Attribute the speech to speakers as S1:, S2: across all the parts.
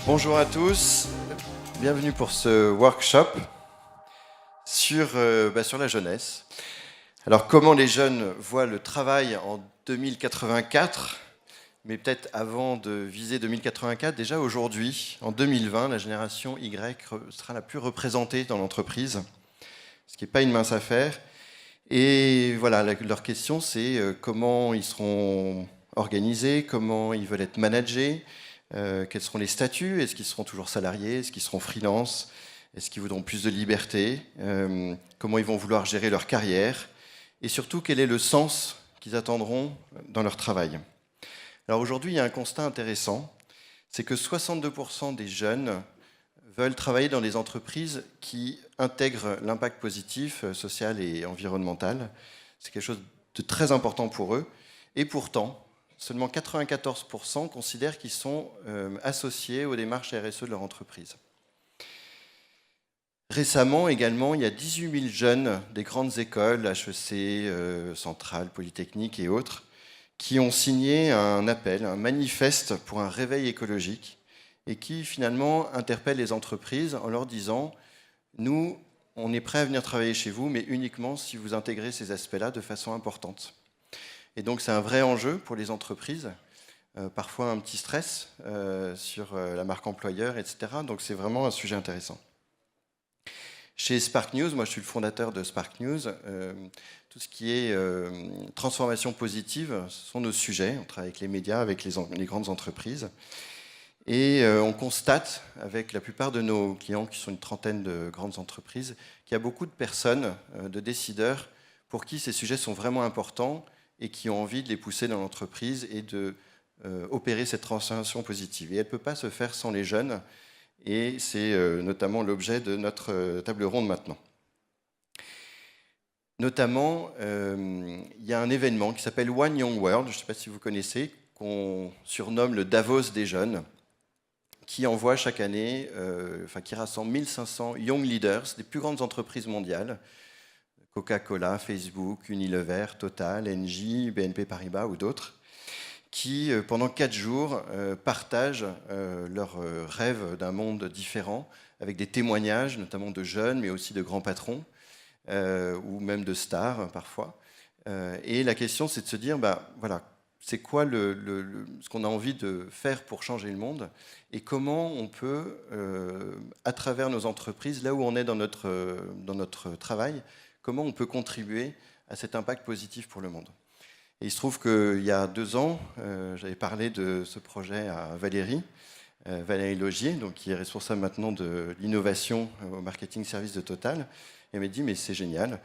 S1: Bonjour à tous, bienvenue pour ce workshop sur la jeunesse. Alors comment les jeunes voient le travail en 2084, mais peut-être avant de viser 2084, déjà aujourd'hui, en 2020, la génération Y sera la plus représentée dans l'entreprise, ce qui n'est pas une mince affaire. Et voilà, leur question c'est comment ils seront organisés, comment ils veulent être managés, quels seront les statuts, est-ce qu'ils seront toujours salariés, est-ce qu'ils seront freelance, est-ce qu'ils voudront plus de liberté, comment ils vont vouloir gérer leur carrière, et surtout quel est le sens qu'ils attendront dans leur travail. Alors aujourd'hui, il y a un constat intéressant, c'est que 62% des jeunes veulent travailler dans des entreprises qui intègrent l'impact positif, social et environnemental. C'est quelque chose de très important pour eux. Et pourtant, seulement 94% considèrent qu'ils sont associés aux démarches RSE de leur entreprise. Récemment également, il y a 18 000 jeunes des grandes écoles, HEC, Centrale, Polytechnique et autres, qui ont signé un appel, un manifeste pour un réveil écologique et qui finalement interpellent les entreprises en leur disant « Nous, on est prêts à venir travailler chez vous, mais uniquement si vous intégrez ces aspects-là de façon importante. » Et donc c'est un vrai enjeu pour les entreprises, parfois un petit stress sur la marque employeur, etc. Donc c'est vraiment un sujet intéressant. Chez Spark News, moi je suis le fondateur de Spark News, tout ce qui est transformation positive, ce sont nos sujets. On travaille avec les médias, avec les grandes entreprises. Et on constate, avec la plupart de nos clients, qui sont une trentaine de grandes entreprises, qu'il y a beaucoup de personnes, de décideurs, pour qui ces sujets sont vraiment importants et qui ont envie de les pousser dans l'entreprise et de opérer cette transformation positive. Et elle ne peut pas se faire sans les jeunes, et c'est notamment l'objet de notre table ronde maintenant. Notamment, il y a un événement qui s'appelle One Young World, je ne sais pas si vous connaissez, qu'on surnomme le Davos des jeunes, qui envoie chaque année, qui rassemble 1500 young leaders des plus grandes entreprises mondiales, Coca-Cola, Facebook, Unilever, Total, Engie, BNP Paribas ou d'autres, qui, pendant 4 jours, partagent leurs rêves d'un monde différent, avec des témoignages, notamment de jeunes, mais aussi de grands patrons, ou même de stars, parfois. Et la question, c'est de se dire, voilà, c'est quoi ce qu'on a envie de faire pour changer le monde, et comment on peut, à travers nos entreprises, là où on est dans notre travail, comment on peut contribuer à cet impact positif pour le monde. Et il se trouve qu'il y a 2 ans, j'avais parlé de ce projet à Valérie Logier, donc, qui est responsable maintenant de l'innovation au marketing service de Total. Et elle m'a dit, mais c'est génial.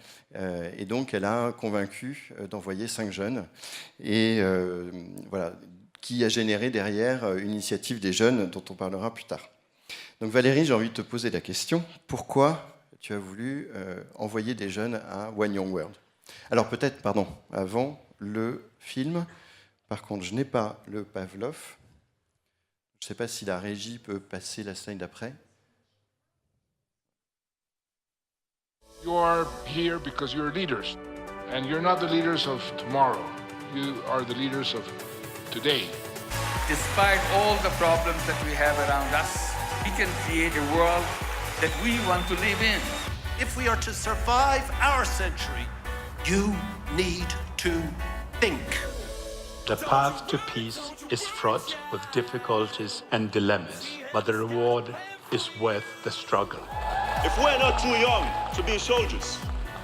S1: Et donc, elle a convaincu d'envoyer 5 jeunes, et voilà, qui a généré derrière une initiative des jeunes dont on parlera plus tard. Donc Valérie, j'ai envie de te poser la question, pourquoi tu as voulu envoyer des jeunes à One Young World? Alors peut-être, pardon, avant le film, par contre je n'ai pas le Pavlov, je ne sais pas si la régie peut passer la slide d'après.
S2: You are here because you're leaders, and you're not the leaders of tomorrow, you are the leaders of today.
S3: Despite all the problems that we have around us, we can create a world that we want to live in.
S4: If we are to survive our century, you need to think.
S5: The path to peace is fraught with difficulties and dilemmas, but the reward is worth the struggle.
S6: If we're not too young to be soldiers,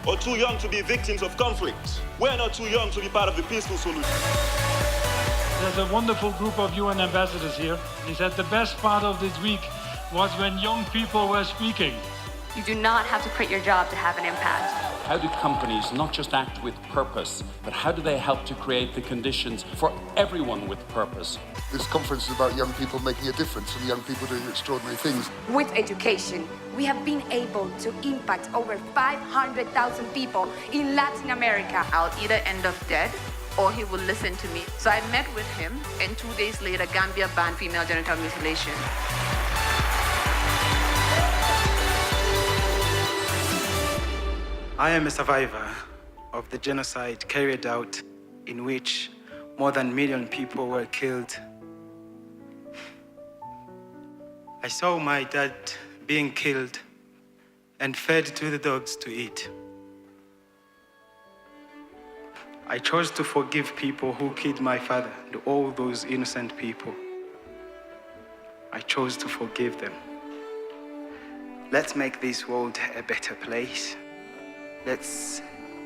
S6: or too young to be victims of conflict, we're not too young to be part of the peaceful solution.
S7: There's a wonderful group of UN ambassadors here. He said the best part of this week was when young people were speaking.
S8: You do not have to quit your job to have an impact.
S9: How do companies not just act with purpose, but how do they help to create the conditions for everyone with purpose?
S10: This conference is about young people making a difference and young people doing extraordinary things.
S8: With education, we have been able to impact over 500,000 people in Latin America.
S11: I'll either end up dead or he will listen to me. So I met with him, and 2 days later, Gambia banned female genital mutilation.
S12: I am a survivor of the genocide carried out in which more than 1 million people were killed. I saw my dad being killed and fed to the dogs to eat. I chose to forgive people who killed my father and all those innocent people. I chose to forgive them. Let's make this world a better place. Let's,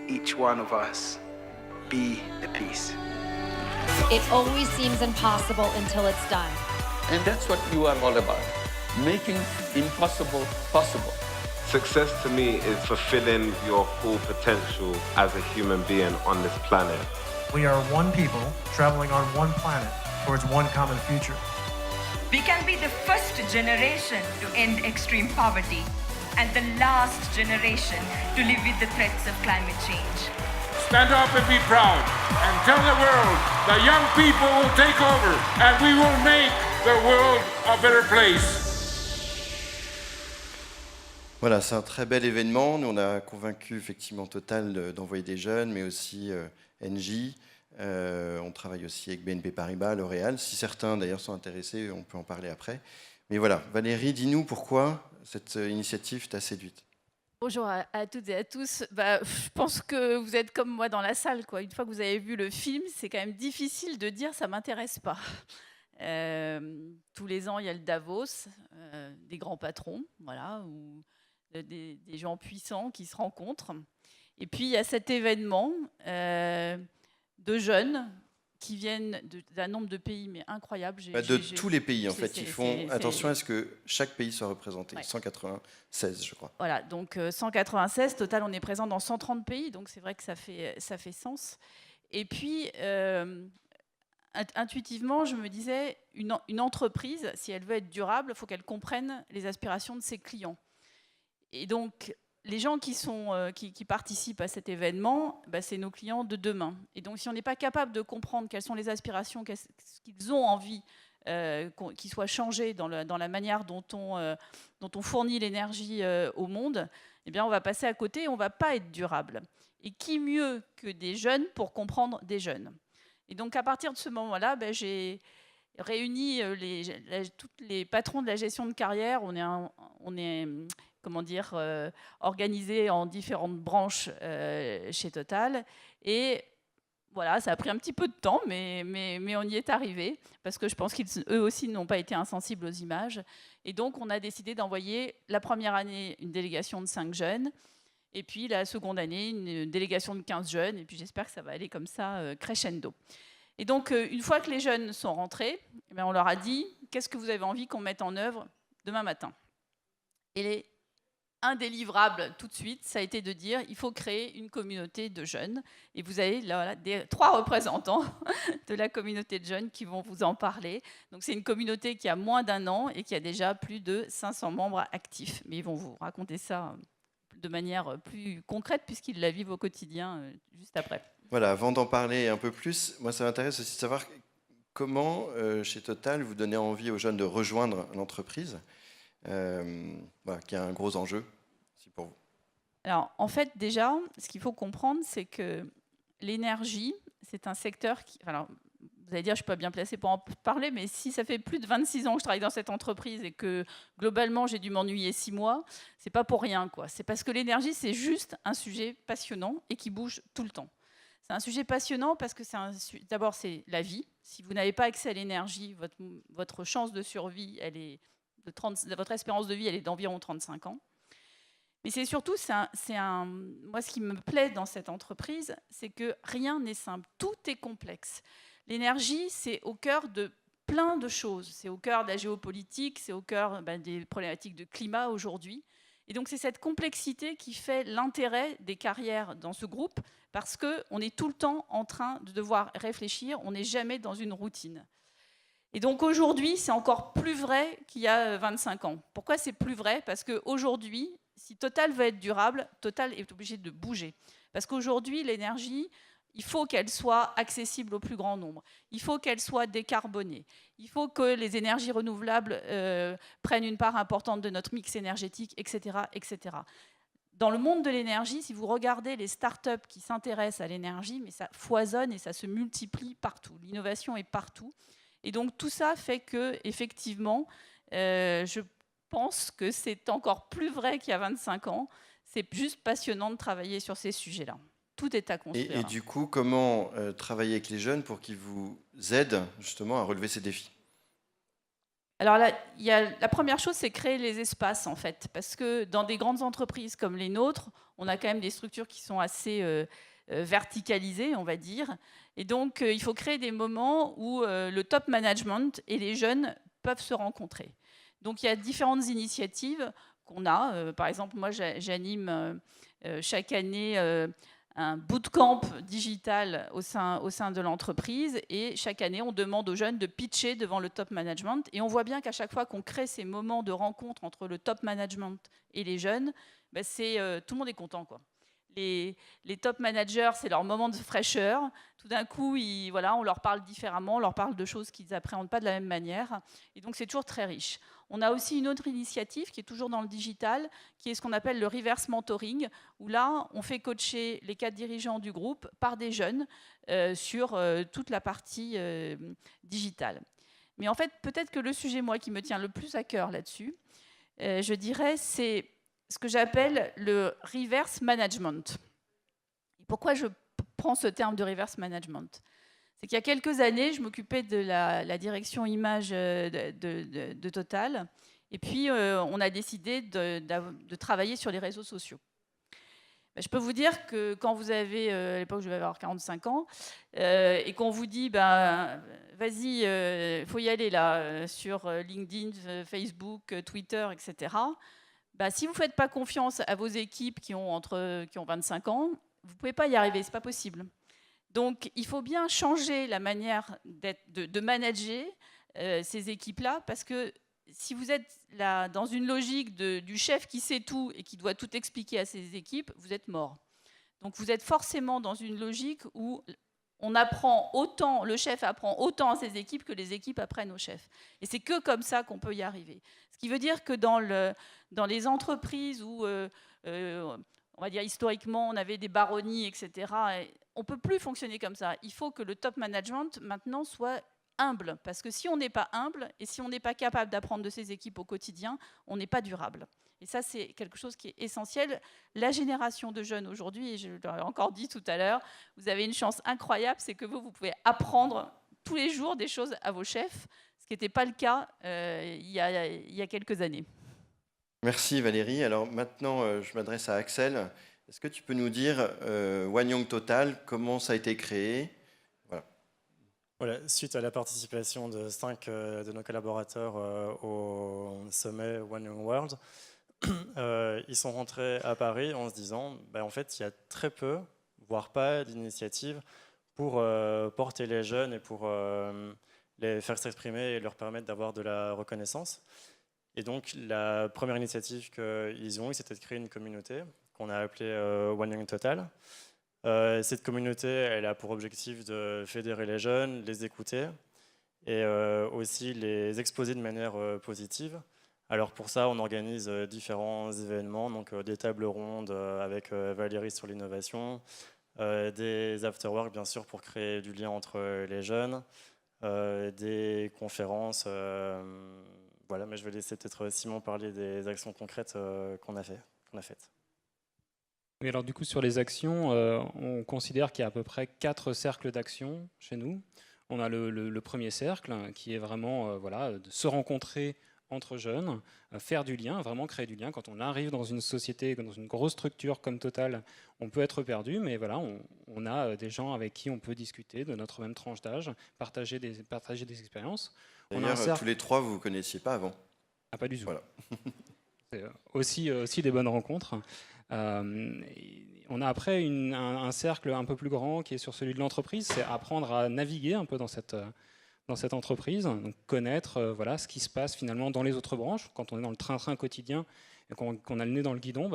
S12: each one of us, be the peace.
S13: It always seems impossible until it's done.
S3: And that's what you are all about, making impossible possible.
S14: Success to me is fulfilling your full potential as a human being on this planet.
S15: We are one people traveling on one planet towards one common future.
S16: We can be the first generation to end extreme poverty and the last generation to live with the threats of climate change.
S2: Stand up and be proud and tell the world the young people will take over and we will make the world a better place.
S1: Voilà, c'est un très bel événement. Nous, on a convaincu effectivement Total d'envoyer des jeunes, mais aussi Engie. On travaille aussi avec BNP Paribas, L'Oréal. Si certains d'ailleurs sont intéressés, on peut en parler après. Mais voilà, Valérie, dis-nous pourquoi cette initiative t'a séduite.
S17: Bonjour à toutes et à tous. Je pense que vous êtes comme moi dans la salle, quoi. Une fois que vous avez vu le film, c'est quand même difficile de dire ça ne m'intéresse pas. Tous les ans, il y a le Davos, des grands patrons, voilà, ou des gens puissants qui se rencontrent. Et puis, il y a cet événement de jeunes qui viennent d'un nombre de pays mais incroyable.
S1: Tous les pays, en fait. Ils font attention à ce que chaque pays soit représenté. Ouais. 196, je crois.
S17: Voilà, donc 196. Total, on est présent dans 130 pays, donc c'est vrai que ça fait sens. Et puis, intuitivement, je me disais, une entreprise, si elle veut être durable, il faut qu'elle comprenne les aspirations de ses clients. Et donc, les gens qui participent à cet événement, c'est nos clients de demain. Et donc, si on n'est pas capable de comprendre quelles sont les aspirations, ce qu'ils ont envie qu'ils soient changés dans la manière dont on fournit l'énergie au monde, eh bien, on va passer à côté et on ne va pas être durable. Et qui mieux que des jeunes pour comprendre des jeunes? Et donc, à partir de ce moment-là, j'ai réuni tous les patrons de la gestion de carrière. On est comment dire, organisés en différentes branches chez Total. Et voilà, ça a pris un petit peu de temps, mais on y est arrivé, parce que je pense qu'eux aussi n'ont pas été insensibles aux images. Et donc, on a décidé d'envoyer la première année une délégation de 5 jeunes, et puis la seconde année, une délégation de 15 jeunes, et puis j'espère que ça va aller comme ça, crescendo. Et donc, une fois que les jeunes sont rentrés, on leur a dit « Qu'est-ce que vous avez envie qu'on mette en œuvre demain matin ?» Et indélivrable tout de suite, ça a été de dire il faut créer une communauté de jeunes. Et vous avez là, 3 représentants de la communauté de jeunes qui vont vous en parler. Donc c'est une communauté qui a moins d'1 an et qui a déjà plus de 500 membres actifs. Mais ils vont vous raconter ça de manière plus concrète puisqu'ils la vivent au quotidien juste après.
S1: Voilà, avant d'en parler un peu plus, moi ça m'intéresse aussi de savoir comment chez Total vous donnez envie aux jeunes de rejoindre l'entreprise. Voilà, qui a un gros enjeu aussi pour vous.
S17: Alors, en fait, déjà, ce qu'il faut comprendre, c'est que l'énergie, c'est un secteur qui... Alors, vous allez dire, je ne suis pas bien placée pour en parler, mais si ça fait plus de 26 ans que je travaille dans cette entreprise et que, globalement, j'ai dû m'ennuyer 6 mois, ce n'est pas pour rien, quoi. C'est parce que l'énergie, c'est juste un sujet passionnant et qui bouge tout le temps. C'est un sujet passionnant parce que d'abord, c'est la vie. Si vous n'avez pas accès à l'énergie, votre chance de survie, elle est... votre espérance de vie, elle est d'environ 35 ans. Mais c'est surtout, moi, ce qui me plaît dans cette entreprise, c'est que rien n'est simple, tout est complexe. L'énergie, c'est au cœur de plein de choses. C'est au cœur de la géopolitique, c'est au cœur des problématiques de climat aujourd'hui. Et donc, c'est cette complexité qui fait l'intérêt des carrières dans ce groupe, parce qu'on est tout le temps en train de devoir réfléchir, on n'est jamais dans une routine. Et donc aujourd'hui, c'est encore plus vrai qu'il y a 25 ans. Pourquoi c'est plus vrai? Parce qu'aujourd'hui, si Total veut être durable, Total est obligé de bouger. Parce qu'aujourd'hui, l'énergie, il faut qu'elle soit accessible au plus grand nombre. Il faut qu'elle soit décarbonée. Il faut que les énergies renouvelables prennent une part importante de notre mix énergétique, etc., etc. Dans le monde de l'énergie, si vous regardez les startups qui s'intéressent à l'énergie, mais ça foisonne et ça se multiplie partout. L'innovation est partout. Et donc tout ça fait que, effectivement, je pense que c'est encore plus vrai qu'il y a 25 ans. C'est juste passionnant de travailler sur ces sujets-là. Tout est à construire.
S1: Et du coup, comment travailler avec les jeunes pour qu'ils vous aident justement à relever ces défis?
S17: Alors là, la première chose, c'est créer les espaces, en fait. Parce que dans des grandes entreprises comme les nôtres, on a quand même des structures qui sont assez verticalisées, on va dire. Et donc, il faut créer des moments où le top management et les jeunes peuvent se rencontrer. Donc, il y a différentes initiatives qu'on a. Par exemple, moi, j'anime chaque année un bootcamp digital au sein de l'entreprise, et chaque année, on demande aux jeunes de pitcher devant le top management, et on voit bien qu'à chaque fois qu'on crée ces moments de rencontre entre le top management et les jeunes, ben tout le monde est content, quoi. Les top managers, c'est leur moment de fraîcheur. Tout d'un coup, on leur parle différemment, on leur parle de choses qu'ils n'appréhendent pas de la même manière. Et donc, c'est toujours très riche. On a aussi une autre initiative qui est toujours dans le digital, qui est ce qu'on appelle le reverse mentoring, où là, on fait coacher les 4 dirigeants du groupe par des jeunes sur toute la partie digitale. Mais en fait, peut-être que le sujet, moi, qui me tient le plus à cœur là-dessus, je dirais, c'est ce que j'appelle le reverse management. Et pourquoi je prends ce terme de reverse management? C'est qu'il y a quelques années, je m'occupais de la direction image de Total, et puis on a décidé de travailler sur les réseaux sociaux. Je peux vous dire que quand vous avez, à l'époque je devais avoir 45 ans, et qu'on vous dit, vas-y, il faut y aller là, sur LinkedIn, Facebook, Twitter, etc., si vous ne faites pas confiance à vos équipes qui ont 25 ans, vous ne pouvez pas y arriver, ce n'est pas possible. Donc, il faut bien changer la manière de manager ces équipes-là, parce que si vous êtes là dans une logique du chef qui sait tout et qui doit tout expliquer à ses équipes, vous êtes mort. Donc, vous êtes forcément dans une logique où le chef apprend autant à ses équipes que les équipes apprennent au chef. Et c'est que comme ça qu'on peut y arriver. Ce qui veut dire que dans les entreprises où, on va dire historiquement, on avait des baronnies, etc., on ne peut plus fonctionner comme ça. Il faut que le top management, maintenant, soit humble. Parce que si on n'est pas humble et si on n'est pas capable d'apprendre de ses équipes au quotidien, on n'est pas durable. Et ça, c'est quelque chose qui est essentiel. La génération de jeunes aujourd'hui, et je l'ai encore dit tout à l'heure, vous avez une chance incroyable, c'est que vous pouvez apprendre tous les jours des choses à vos chefs, ce qui n'était pas le cas il y a quelques années.
S1: Merci Valérie. Alors maintenant, je m'adresse à Axel. Est-ce que tu peux nous dire, Wanyang Total, comment ça a été créé?
S18: Voilà, suite à la participation de 5 de nos collaborateurs au sommet Wanyang World, ils sont rentrés à Paris en se disant, en fait, il y a très peu, voire pas, d'initiatives pour porter les jeunes et pour les faire s'exprimer et leur permettre d'avoir de la reconnaissance. Et donc, la première initiative qu'ils ont eue, c'était de créer une communauté qu'on a appelée Wanyang Total. Cette communauté, elle a pour objectif de fédérer les jeunes, les écouter et aussi les exposer de manière positive. Alors pour ça, on organise différents événements, donc des tables rondes avec Valérie sur l'innovation, des afterwork bien sûr pour créer du lien entre les jeunes, des conférences. Voilà, mais je vais laisser peut-être Simon parler des actions concrètes qu'on a faites.
S19: Oui, alors du coup sur les actions, on considère qu'il y a à peu près 4 cercles d'action chez nous. On a le premier cercle qui est vraiment de se rencontrer entre jeunes, faire du lien, vraiment créer du lien. Quand on arrive dans une société, dans une grosse structure comme Total, on peut être perdu, mais voilà, on a des gens avec qui on peut discuter de notre même tranche d'âge, partager des expériences.
S1: D'ailleurs, tous les 3, vous ne vous connaissiez pas avant?
S19: Ah, pas du tout.
S1: Voilà.
S19: C'est aussi des bonnes rencontres. On a après un cercle un peu plus grand qui est sur celui de l'entreprise, c'est apprendre à naviguer un peu dans cette entreprise, donc connaître ce qui se passe finalement dans les autres branches. Quand on est dans le train-train quotidien et qu'on a le nez dans le guidon,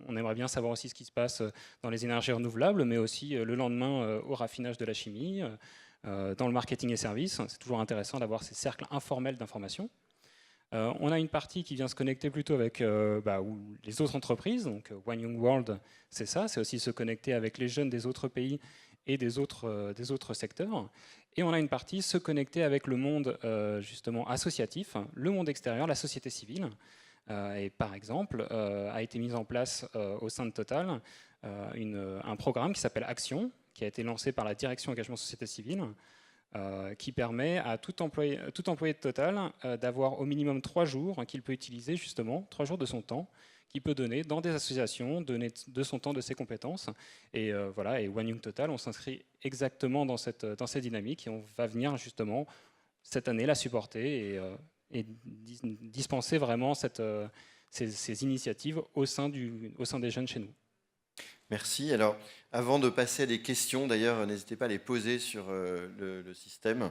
S19: on aimerait bien savoir aussi ce qui se passe dans les énergies renouvelables, mais aussi le lendemain au raffinage de la chimie, dans le marketing et services. C'est toujours intéressant d'avoir ces cercles informels d'information. On a une partie qui vient se connecter plutôt avec les autres entreprises, donc Wanyang World, c'est ça, c'est aussi se connecter avec les jeunes des autres pays et des autres secteurs. Et on a une partie se connecter avec le monde justement associatif, le monde extérieur, la société civile, Et par exemple, a été mise en place au sein de Total un programme qui s'appelle Action, qui a été lancé par la Direction Engagement Société Civile, qui permet à tout employé de Total d'avoir au minimum 3 jours qu'il peut utiliser justement, 3 jours de son temps, qu'il peut donner dans des associations, donner de son temps, de ses compétences. Et voilà, et One Young Total, on s'inscrit exactement dans cette dynamique et on va venir justement cette année la supporter et dispenser vraiment ces initiatives au sein des jeunes chez nous.
S1: Merci. Alors, avant de passer à des questions, d'ailleurs, n'hésitez pas à les poser sur le système.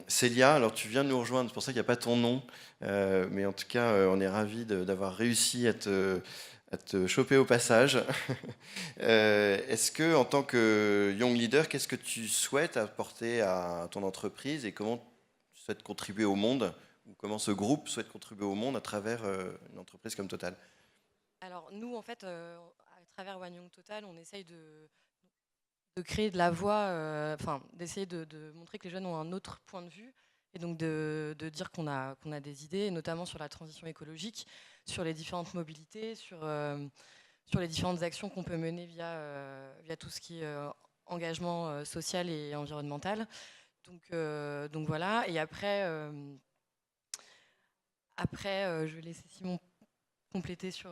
S1: Célia, alors tu viens de nous rejoindre, c'est pour ça qu'il n'y a pas ton nom, mais en tout cas, on est ravis d'avoir réussi à te choper au passage. Est-ce que, en tant que Young Leader, qu'est-ce que tu souhaites apporter à ton entreprise et comment tu souhaites contribuer au monde, ou comment ce groupe souhaite contribuer au monde à travers une entreprise comme Total?
S20: Alors nous, en fait, à travers One Young Total, on essaye de créer de la voix, d'essayer de montrer que les jeunes ont un autre point de vue, et donc de dire qu'on a des idées, notamment sur la transition écologique, sur les différentes mobilités, sur les différentes actions qu'on peut mener via tout ce qui est engagement social et environnemental. Donc voilà, et après je vais laisser Simon compléter sur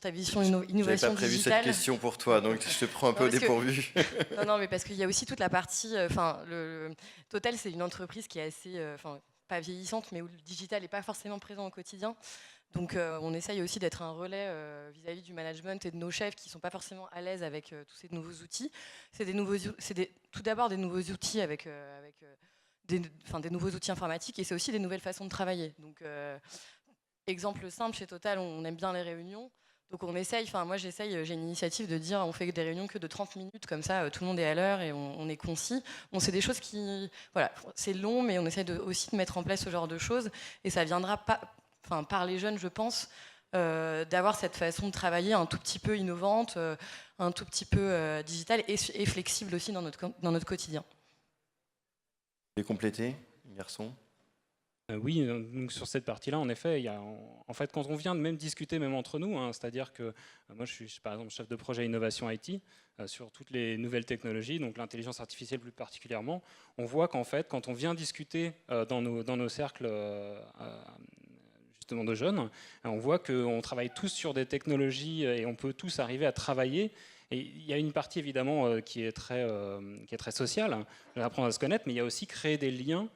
S20: ta vision innovation digitale.
S1: J'avais pas prévu cette question pour toi, donc je te prends un peu au dépourvu.
S20: Non, mais parce qu'il y a aussi toute la partie... le Total, c'est une entreprise qui est assez... pas vieillissante, mais où le digital n'est pas forcément présent au quotidien. Donc on essaye aussi d'être un relais vis-à-vis du management et de nos chefs qui ne sont pas forcément à l'aise avec tous ces nouveaux outils. C'est tout d'abord des nouveaux outils avec des nouveaux outils informatiques, et c'est aussi des nouvelles façons de travailler. Donc exemple simple, chez Total, on aime bien les réunions. Donc on essaye, moi j'essaye, j'ai une initiative de dire on fait des réunions que de 30 minutes, comme ça tout le monde est à l'heure et on est concis. Bon, c'est des choses qui, voilà, c'est long, mais on essaye aussi de mettre en place ce genre de choses, et ça viendra par les jeunes, je pense, d'avoir cette façon de travailler un tout petit peu innovante, un tout petit peu digitale et flexible aussi dans notre quotidien.
S1: Vous voulez compléter, garçon?
S19: Oui, donc sur cette partie-là, en effet, en fait, quand on vient de même discuter, même entre nous, c'est-à-dire que moi, je suis par exemple chef de projet innovation IT sur toutes les nouvelles technologies, donc l'intelligence artificielle plus particulièrement, on voit qu'en fait, quand on vient discuter dans nos cercles justement de jeunes, on voit qu'on travaille tous sur des technologies et on peut tous arriver à travailler. Et il y a une partie évidemment qui est très sociale, apprendre à se connaître, mais il y a aussi créer des liens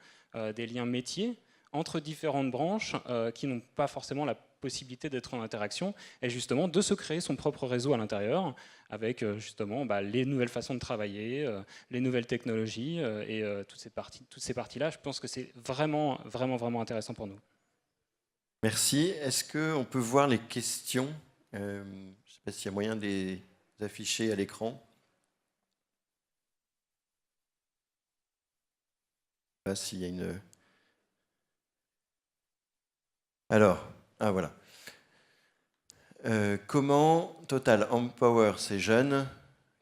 S19: métiers entre différentes branches qui n'ont pas forcément la possibilité d'être en interaction, et justement de se créer son propre réseau à l'intérieur avec justement les nouvelles façons de travailler, les nouvelles technologies et toutes ces parties-là. Je pense que c'est vraiment, vraiment, vraiment intéressant pour nous.
S1: Merci. Est-ce qu'on peut voir les questions? Je ne sais pas s'il y a moyen de les afficher à l'écran. Je ne sais pas s'il y a une... Alors, voilà. Comment Total empower ces jeunes?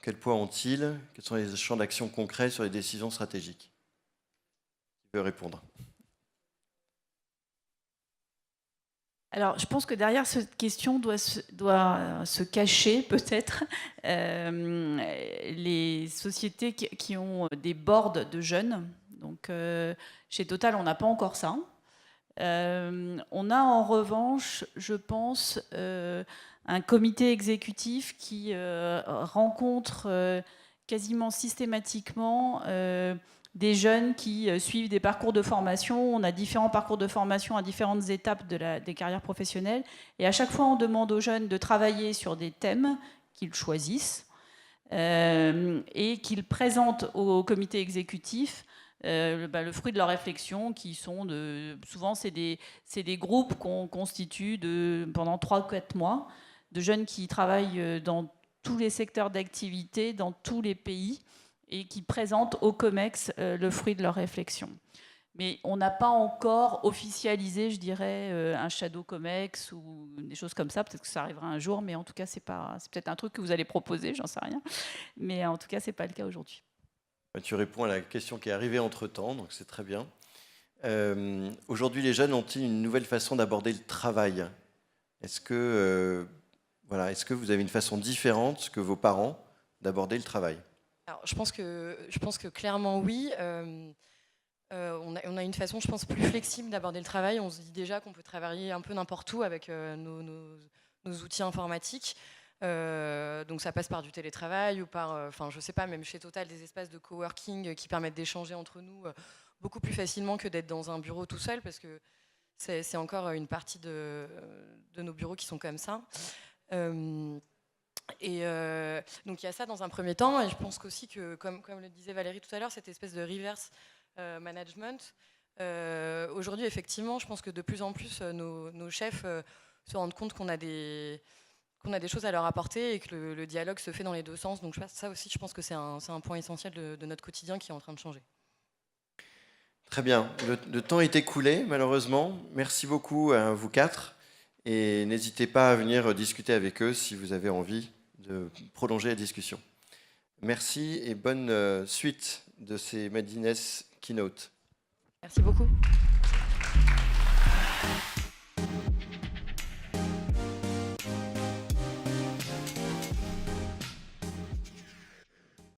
S1: Quel poids ont-ils? Quels sont les champs d'action concrets sur les décisions stratégiques? Qui veut répondre?
S17: Alors, je pense que derrière cette question doit se cacher peut-être les sociétés qui ont des boards de jeunes. Donc, chez Total, on n'a pas encore ça. On a en revanche, je pense, un comité exécutif qui rencontre quasiment systématiquement des jeunes qui suivent des parcours de formation. On a différents parcours de formation à différentes étapes des carrières professionnelles. Et à chaque fois, on demande aux jeunes de travailler sur des thèmes qu'ils choisissent et qu'ils présentent au comité exécutif le fruit de leur réflexion, qui sont souvent c'est des groupes qu'on constitue pendant 3-4 mois, de jeunes qui travaillent dans tous les secteurs d'activité, dans tous les pays, et qui présentent au COMEX le fruit de leur réflexion. Mais on n'a pas encore officialisé, je dirais, un shadow COMEX ou des choses comme ça. Peut-être que ça arrivera un jour, mais en tout cas, c'est peut-être un truc que vous allez proposer, j'en sais rien. Mais en tout cas, ce n'est pas le cas aujourd'hui.
S1: Tu réponds à la question qui est arrivée entre-temps, donc c'est très bien. Aujourd'hui, les jeunes ont-ils une nouvelle façon d'aborder le travail? Est-ce que vous avez une façon différente que vos parents d'aborder le travail?
S20: Alors, je pense que clairement oui. On a une façon, je pense, plus flexible d'aborder le travail. On se dit déjà qu'on peut travailler un peu n'importe où avec nos outils informatiques. Donc ça passe par du télétravail ou par, je sais pas, même chez Total, des espaces de coworking qui permettent d'échanger entre nous beaucoup plus facilement que d'être dans un bureau tout seul, parce que c'est encore une partie de nos bureaux qui sont comme ça. Donc il y a ça dans un premier temps, et je pense qu'aussi que, comme le disait Valérie tout à l'heure, cette espèce de reverse management, aujourd'hui effectivement, je pense que de plus en plus nos chefs se rendent compte qu'on a des choses à leur apporter et que le dialogue se fait dans les deux sens. Donc ça aussi, je pense que c'est un point essentiel de notre quotidien qui est en train de changer.
S1: Très bien. Le temps est écoulé, malheureusement. Merci beaucoup à vous quatre. Et n'hésitez pas à venir discuter avec eux si vous avez envie de prolonger la discussion. Merci et bonne suite de ces Madines Keynote.
S20: Merci beaucoup.